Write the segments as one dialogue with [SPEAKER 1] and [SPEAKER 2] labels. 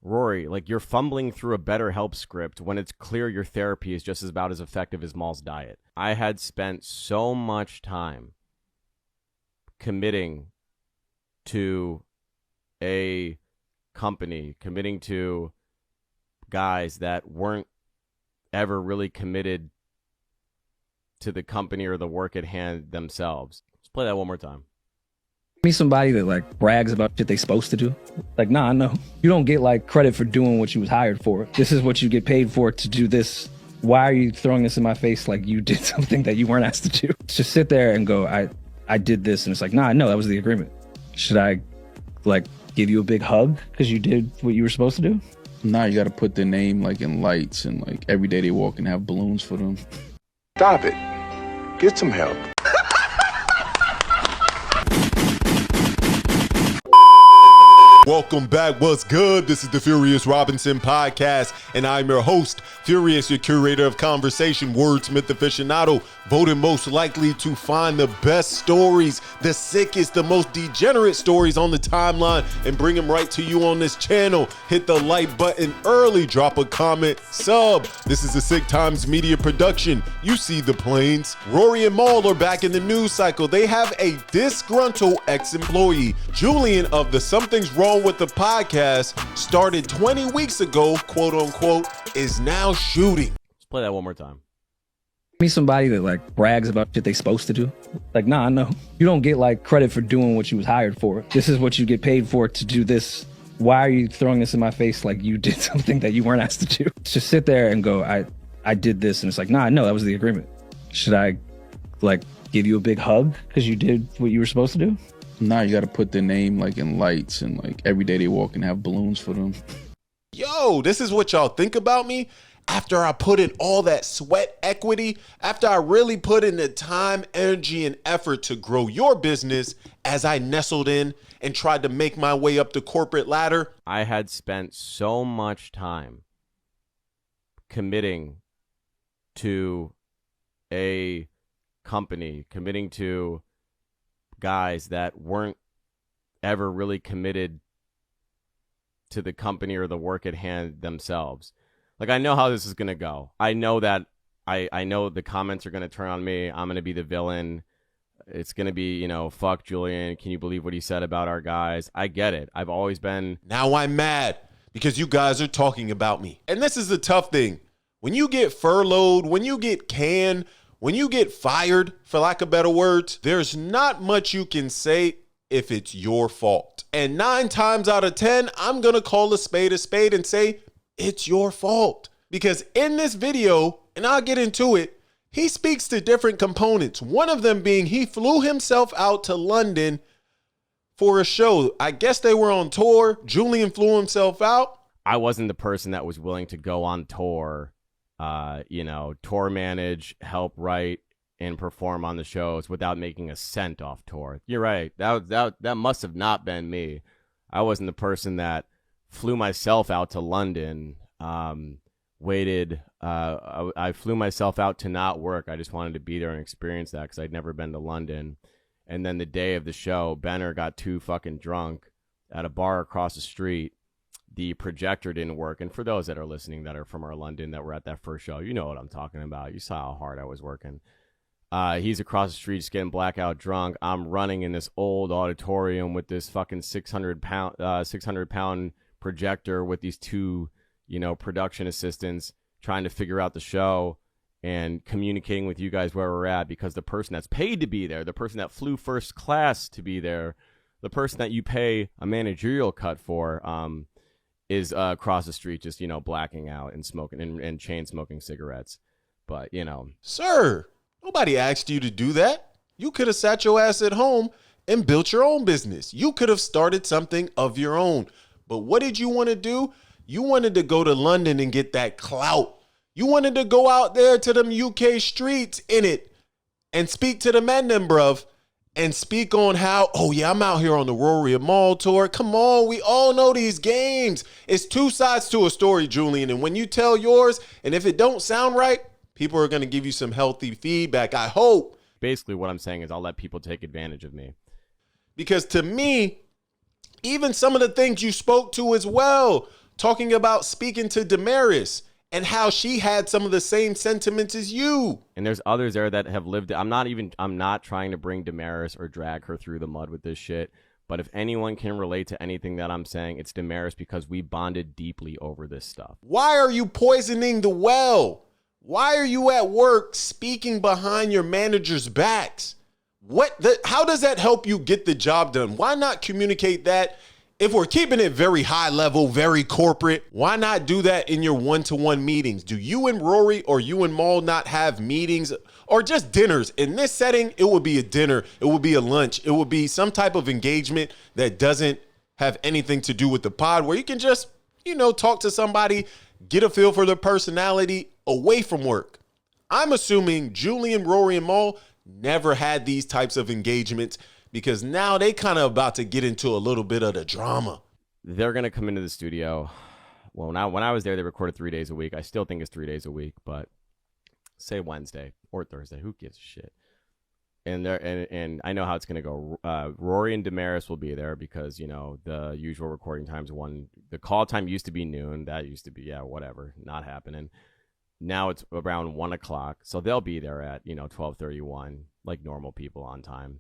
[SPEAKER 1] Rory, like you're fumbling through a BetterHelp script when it's clear your therapy is just about as effective as Maul's diet. I had spent so much time committing to a company, committing to guys that weren't ever really committed to the company or the work at hand themselves. Let's play that one more time.
[SPEAKER 2] Me somebody that like brags about shit they supposed to do. Like, nah, no. You don't get like credit for doing what you was hired for. This is what you get paid for to do this. Why are you throwing this in my face like you did something that you weren't asked to do? Just sit there and go, I did this. And it's like, nah, no, that was the agreement. Should I like give you a big hug because you did what you were supposed to do?
[SPEAKER 3] Nah, you got to put their name like in lights and like every day they walk and have balloons for them.
[SPEAKER 4] Stop it. Get some help.
[SPEAKER 5] Welcome back. What's good? This is the Furious Robinson podcast, and I'm your host, Furious, your curator of conversation, wordsmith aficionado, voted most likely to find the best stories, the sickest, the most degenerate stories on the timeline, and bring them right to you on this channel. Hit the like button early, drop a comment, sub. This is a Sick Times Media production. You see the planes. Rory and Maul are back in the news cycle. They have a disgruntled ex-employee. Julian of the Something's Wrong with the podcast, started 20 weeks ago, quote unquote, is now shooting.
[SPEAKER 1] Let's play that one more time.
[SPEAKER 2] Me somebody that like brags about shit they supposed to do. Like, nah, no. You don't get like credit for doing what you was hired for. This is what you get paid for to do this. Why are you throwing this in my face like you did something that you weren't asked to do? Just sit there and go, I did this. And it's like, nah, no, that was the agreement. Should I like give you a big hug because you did what you were supposed to do?
[SPEAKER 3] Nah, you got to put their name like in lights and like every day they walk and have balloons for them.
[SPEAKER 5] Yo, this is what y'all think about me? After I put in all that sweat equity, after I really put in the time, energy, and effort to grow your business as I nestled in and tried to make my way up the corporate ladder.
[SPEAKER 1] I had spent so much time committing to a company, committing to guys that weren't ever really committed to the company or the work at hand themselves. Like, I know how this is going to go. I know that I know the comments are going to turn on me. I'm going to be the villain. It's going to be, you know, fuck Julian. Can you believe what he said about our guys? I get it. I've always been.
[SPEAKER 5] Now I'm mad because you guys are talking about me. And this is the tough thing. When you get furloughed, when you get canned, when you get fired, for lack of better words, there's not much you can say if it's your fault. And 9 times out of 10, I'm going to call a spade and say, it's your fault. Because in this video, and I'll get into it, he speaks to different components. One of them being he flew himself out to London for a show. I guess they were on tour. Julian flew himself out.
[SPEAKER 1] I wasn't the person that was willing to go on tour, tour manage, help write, and perform on the shows without making a cent off tour. You're right. That must have not been me. I wasn't the person that flew myself out to London, waited. I flew myself out to not work. I just wanted to be there and experience that because I'd never been to London. And then the day of the show, Benner got too fucking drunk at a bar across the street. The projector didn't work. And for those that are listening that are from our London that were at that first show, you know what I'm talking about. You saw how hard I was working. He's across the street just getting blackout drunk. I'm running in this old auditorium with this fucking 600 pound projector with these 2, production assistants trying to figure out the show and communicating with you guys where we're at, because the person that's paid to be there, the person that flew first class to be there, the person that you pay a managerial cut for, is across the street just, blacking out and smoking and chain smoking cigarettes. But,
[SPEAKER 5] Sir, nobody asked you to do that. You could have sat your ass at home and built your own business. You could have started something of your own. But what did you want to do? You wanted to go to London and get that clout. You wanted to go out there to them UK streets in it and speak to the men, them, bruv, and speak on how, oh yeah, I'm out here on the Rory and Maul tour. Come on, we all know these games. It's 2 sides to a story, Julian. And when you tell yours, and if it don't sound right, people are going to give you some healthy feedback, I hope.
[SPEAKER 1] Basically what I'm saying is I'll let people take advantage of me.
[SPEAKER 5] Because to me, even some of the things you spoke to as well, talking about speaking to Damaris and how she had some of the same sentiments as you.
[SPEAKER 1] And there's others there that have lived. I'm not trying to bring Damaris or drag her through the mud with this shit. But if anyone can relate to anything that I'm saying, it's Damaris, because we bonded deeply over this stuff.
[SPEAKER 5] Why are you poisoning the well? Why are you at work speaking behind your manager's backs? How does that help you get the job done? Why not communicate that? If we're keeping it very high level, very corporate, why not do that in your one-to-one meetings? Do you and Rory or you and Maul not have meetings or just dinners? In this setting, it would be a dinner. It would be a lunch. It would be some type of engagement that doesn't have anything to do with the pod, where you can just, talk to somebody, get a feel for their personality away from work. I'm assuming Julian, Rory, and Maul never had these types of engagements, because now they kind of about to get into a little bit of the drama.
[SPEAKER 1] They're going to come into the studio. Well, now when I was there, they recorded 3 days a week. I still think it's 3 days a week, but say Wednesday or Thursday. Who gives a shit? And I know how it's going to go. Rory and Damaris will be there because, the usual recording time's the call time used to be noon. That used to be, whatever, not happening. Now it's around 1 o'clock. So they'll be there at, 12:31, like normal people on time.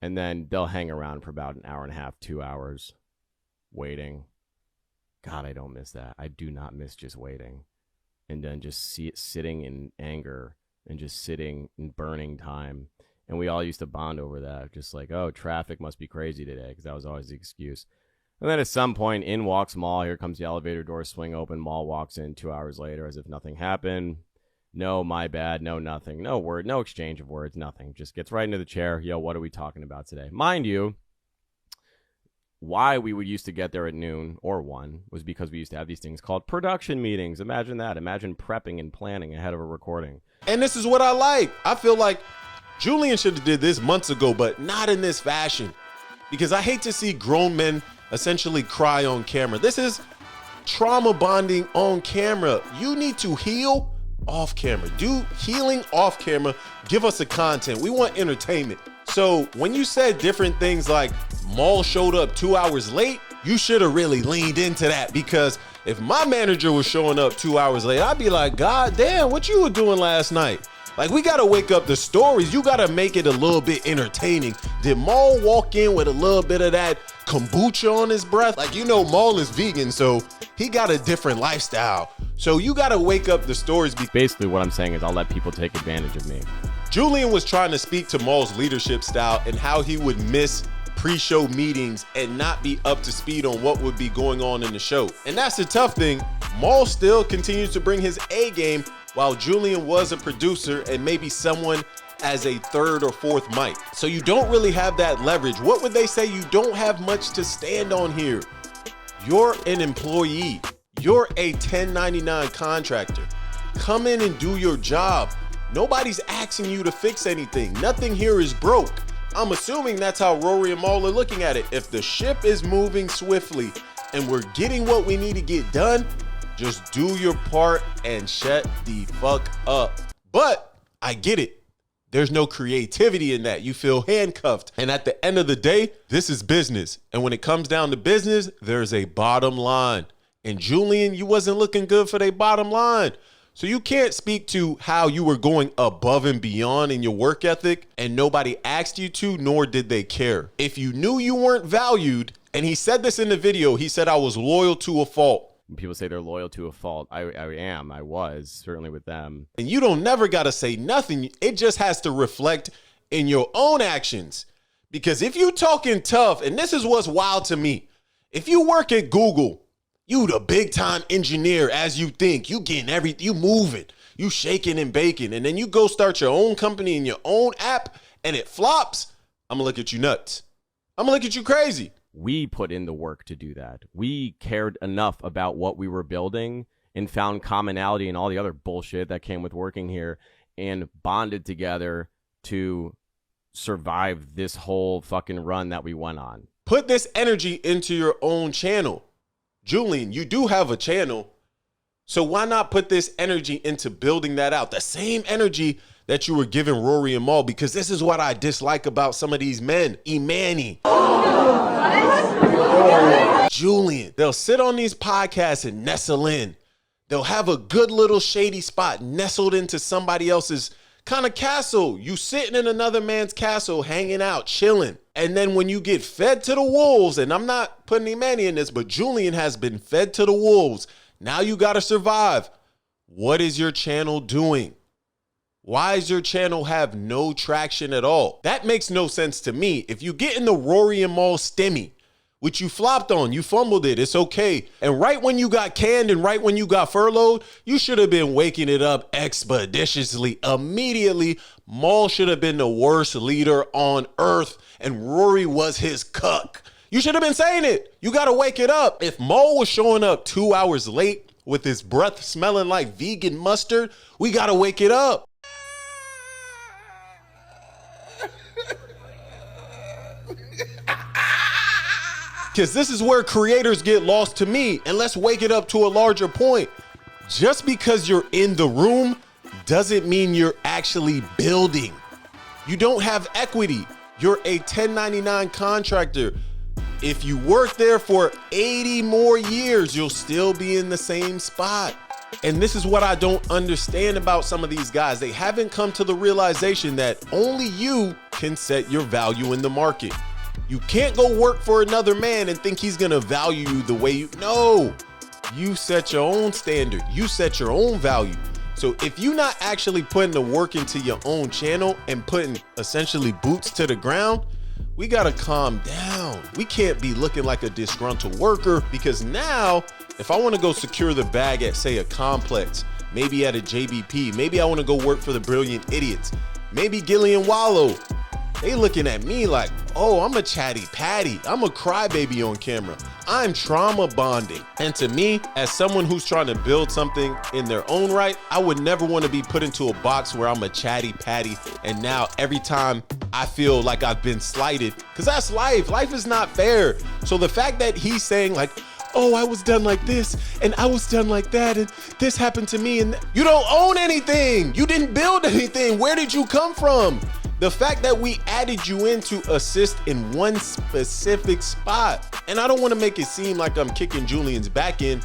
[SPEAKER 1] And then they'll hang around for about an hour and a half, 2 hours, waiting. God, I don't miss that. I do not miss just waiting. And then just sitting in anger and just sitting in burning time. And we all used to bond over that. Just like, oh, traffic must be crazy today, because that was always the excuse. And then at some point, in walks Maul. Here comes the elevator doors swing open. Maul walks in 2 hours later as if nothing happened. No, my bad. No, nothing. No word. No exchange of words. Nothing. Just gets right into the chair. Yo, what are we talking about today? Mind you, why we would used to get there at noon or 1 was because we used to have these things called production meetings. Imagine that. Imagine prepping and planning ahead of a recording.
[SPEAKER 5] And this is what I like. I feel like Julian should have did this months ago, but not in this fashion, because I hate to see grown men essentially cry on camera. This is trauma bonding on camera. You need to heal off camera. Do healing off camera. Give us the content. We want entertainment. So when you said different things like Maul showed up 2 hours late, you should have really leaned into that, because if my manager was showing up 2 hours late, I'd be like, God damn, what you were doing last night? Like, we got to wake up the stories. You got to make it a little bit entertaining. Did Maul walk in with a little bit of that kombucha on his breath? Like, Maul is vegan, so he got a different lifestyle. So you got to wake up the stories.
[SPEAKER 1] Basically, what I'm saying is I'll let people take advantage of me.
[SPEAKER 5] Julian was trying to speak to Maul's leadership style and how he would miss pre-show meetings and not be up to speed on what would be going on in the show. And that's the tough thing. Maul still continues to bring his A game, while Julian was a producer and maybe someone as a third or fourth mic. So you don't really have that leverage. What would they say? You don't have much to stand on here. You're an employee. You're a 1099 contractor. Come in and do your job. Nobody's asking you to fix anything. Nothing here is broke. I'm assuming that's how Rory and Maul are looking at it. If the ship is moving swiftly and we're getting what we need to get done, just do your part and shut the fuck up. But I get it. There's no creativity in that. You feel handcuffed. And at the end of the day, this is business. And when it comes down to business, there's a bottom line. And Julian, you wasn't looking good for their bottom line. So you can't speak to how you were going above and beyond in your work ethic and nobody asked you to, nor did they care. If you knew you weren't valued, and he said this in the video, he said, I was loyal to a fault.
[SPEAKER 1] When people say they're loyal to a fault, I was, certainly with them.
[SPEAKER 5] And you don't never got to say nothing. It just has to reflect in your own actions. Because if you talking tough, and this is what's wild to me, if you work at Google, you the big time engineer as you think, you getting everything, you moving, you shaking and baking, and then you go start your own company and your own app and it flops, I'm gonna look at you nuts. I'm gonna look at you crazy.
[SPEAKER 1] We put in the work to do that. We cared enough about what we were building and found commonality in all the other bullshit that came with working here and bonded together to survive this whole fucking run that we went on.
[SPEAKER 5] Put this energy into your own channel. Julian, you do have a channel, so why not put this energy into building that out? The same energy that you were giving Rory and Maul, because this is what I dislike about some of these men. Imani. Julian. They'll sit on these podcasts and nestle in. They'll have a good little shady spot nestled into somebody else's kind of castle. You sitting in another man's castle, hanging out, chilling. And then when you get fed to the wolves, and I'm not putting any money in this, but Julian has been fed to the wolves. Now you got to survive. What is your channel doing? Why does your channel have no traction at all? That makes no sense to me. If you get in the Rory and Maul stimmy, which you flopped on, you fumbled it, it's okay. And right when you got canned and right when you got furloughed, you should have been waking it up expeditiously, immediately. Maul should have been the worst leader on earth, and Rory was his cuck. You should have been saying it. You got to wake it up. If Maul was showing up 2 hours late with his breath smelling like vegan mustard, we got to wake it up. Because this is where creators get lost to me. And let's wake it up to a larger point. Just because you're in the room doesn't mean you're actually building. You don't have equity. You're a 1099 contractor. If you work there for 80 more years, you'll still be in the same spot. And this is what I don't understand about some of these guys. They haven't come to the realization that only you can set your value in the market. You can't go work for another man and think he's gonna value you the way you. No, you set your own standard. You set your own value. So if you're not actually putting the work into your own channel and putting essentially boots to the ground, we gotta calm down. We can't be looking like a disgruntled worker, because now if I wanna go secure the bag at, say, a complex, maybe at a JBP, maybe I wanna go work for the Brilliant Idiots, maybe Gillian Wallow, they looking at me like, oh, I'm a chatty patty. I'm a crybaby on camera. I'm trauma bonding. And to me, as someone who's trying to build something in their own right, I would never want to be put into a box where I'm a chatty patty. And now every time I feel like I've been slighted, because that's life. Life is not fair. So the fact that he's saying like, oh, I was done like this and I was done like that and this happened to me, and you don't own anything. You didn't build anything. Where did you come from? The fact that we added you in to assist in one specific spot. And I don't want to make it seem like I'm kicking Julian's back in,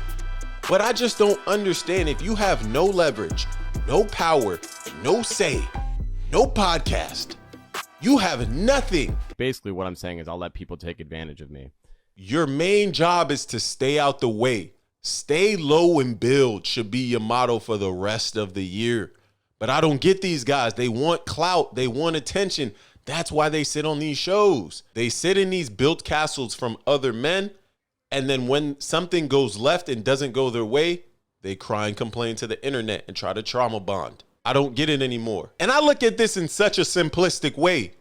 [SPEAKER 5] but I just don't understand. If you have no leverage, no power, no say, no podcast, you have nothing.
[SPEAKER 1] Basically what I'm saying is I'll let people take advantage of me.
[SPEAKER 5] Your main job is to stay out the way. Stay low and build should be your motto for the rest of the year. But I don't get these guys. They want clout. They want attention. That's why they sit on these shows. They sit in these built castles from other men. And then when something goes left and doesn't go their way, they cry and complain to the internet and try to trauma bond. I don't get it anymore. And I look at this in such a simplistic way.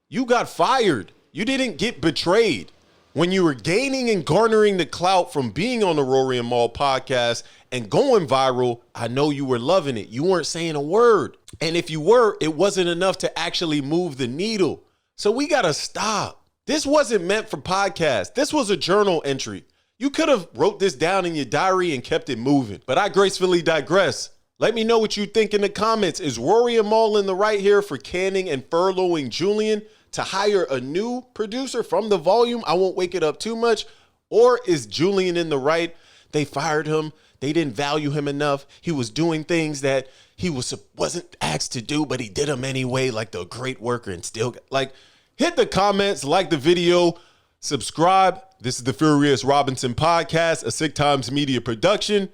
[SPEAKER 5] You got fired. You didn't get betrayed. When you were gaining and garnering the clout from being on the Rory and Maul podcast and going viral, I know you were loving it. You weren't saying a word. And if you were, it wasn't enough to actually move the needle. So we got to stop. This wasn't meant for podcasts. This was a journal entry. You could have wrote this down in your diary and kept it moving. But I gracefully digress. Let me know what you think in the comments. Is Rory and Maul in the right here for canning and furloughing Julian to hire a new producer from the volume? I won't wake it up too much. Or is Julian in the right? They fired him. They didn't value him enough. He was doing things that he wasn't asked to do, but he did them anyway, like the great worker, and still like hit the comments, like the video, subscribe. This is the Furious Robinson podcast, a Sick Times Media production.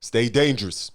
[SPEAKER 5] Stay dangerous.